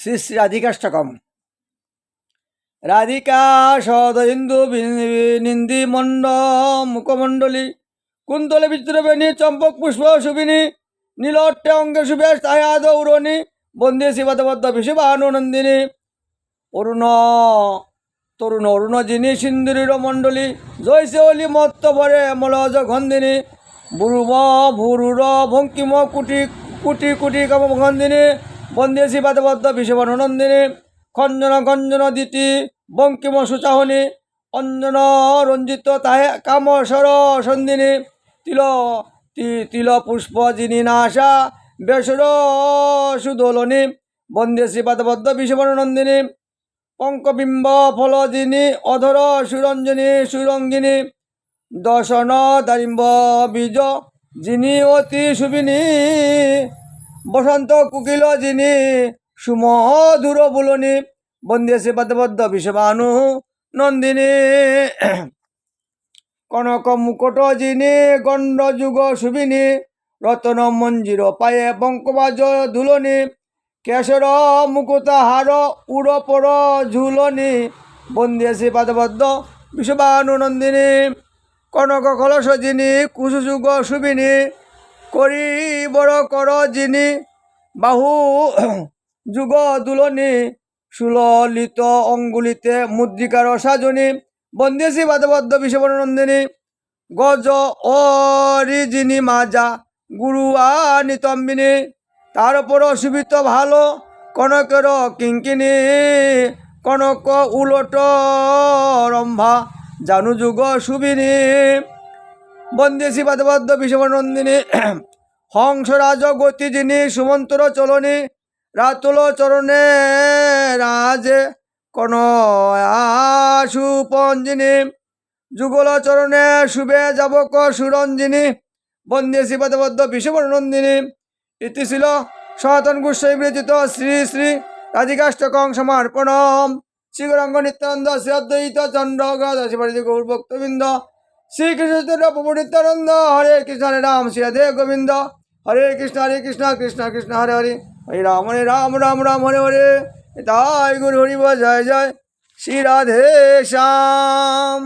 শ্রী শ্রী রাধিকাষ্টকম। রাধিকা সদইন্দু নিন্দি মণ্ড মুখমণ্ডলী কুন্তলে বিচিত্রবেণী চম্পক পুষ্প শুভিনী নীলট্টে অঙ্গে শুভেশ তায়া দৌরণী বন্দে শিবাদবদ্ধ বিষবানুনন্দিনী অরুণ তরুণ অরুণজিনী সিন্দুরীর মণ্ডলী জয়সে অলি মত্ত ভরে মলজ গন্ধিনী বুরুম ভুরুর ভঙ্কিম কুটি কুটি কুটি কামগন্ধিনী বন্দে শিবাদবদ্ধ বিষবানুনন্দিনী খঞ্জন গঞ্জন দিতি বঙ্কিম সুচাহনী অঞ্জন রঞ্জিত তাহে কামসর সন্ধিনী তিল তিল পুষ্প যিনি নাশা বেসর সুদোলনী বন্দে শ্রীপাদবদ্ধ বিষবানুনন্দিনী পঙ্কবিম্ব ফল যিনি অধর সুরঞ্জনী সুরঙ্গিনী দশন দারিম্ব বীজ যিনি অতি শুভিনী বসন্ত কুকিল যিনি সুমধুর বুলনী বন্দে শ্রীপাদবদ্ধ বিষবানু নন্দিনী কনক মুকুট যিনি গণ্ড যুগ শুভিনী রতন মঞ্জির পায়ে বঙ্কবাজ দুলনী কেশর মুকুতাহার উড়পর ঝুলনী বন্দে শ্রীপাদবদ্ধ বিষবানুনন্দিনী কনক কলস যিনি কুসুযুগ শুভিনী করি বড় কর যিনি বাহু যুগ দুলনী সুললিত অঙ্গুলিতে মুদ্রিকার সাজনী বন্দে শ্রীপাদবদ্ধ বিষবানুনন্দিনী গজ অরি যিনি মাজা গুরু নিতম্বিনী তার উপর সুবিত ভালো কনকের কিঙ্কিনী কনক উলট রম্ভা জানু যুগ শুভিনী বন্দে শ্রীপাদবদ্ধ বিষবানুনন্দিনী হংসরাজ গতি যিনি সুমন্তর চলনী রাতুল চরণে রাজে কন সুপঞ্জিনী যুগল চরণে শুভে যাবক সুরঞ্জিনী বন্দে শ্রীপাদবদ্ধ বিষবানুনন্দিনী। ইতি ছিল সনাতন গোস্বামী বিরচিত শ্রী শ্রী রাধিকাষ্টকং সমর্পণম। শ্রী গৌরাঙ্গ নিত্যানন্দ শ্রী অদ্বৈত চন্দ্র গৌরী গৌর ভক্তবৃন্দ শ্রীকৃষ্ণ প্রভু নিত্যানন্দ হরে কৃষ্ণ হরে রাম শ্রী রাধে গোবিন্দ হরে কৃষ্ণ কৃষ্ণ কৃষ্ণ হরে হরে হরে রাম রাম রাম হরে হরে তাই গুরু হরি জয় জয় শ্রী রাধে শ্যাম।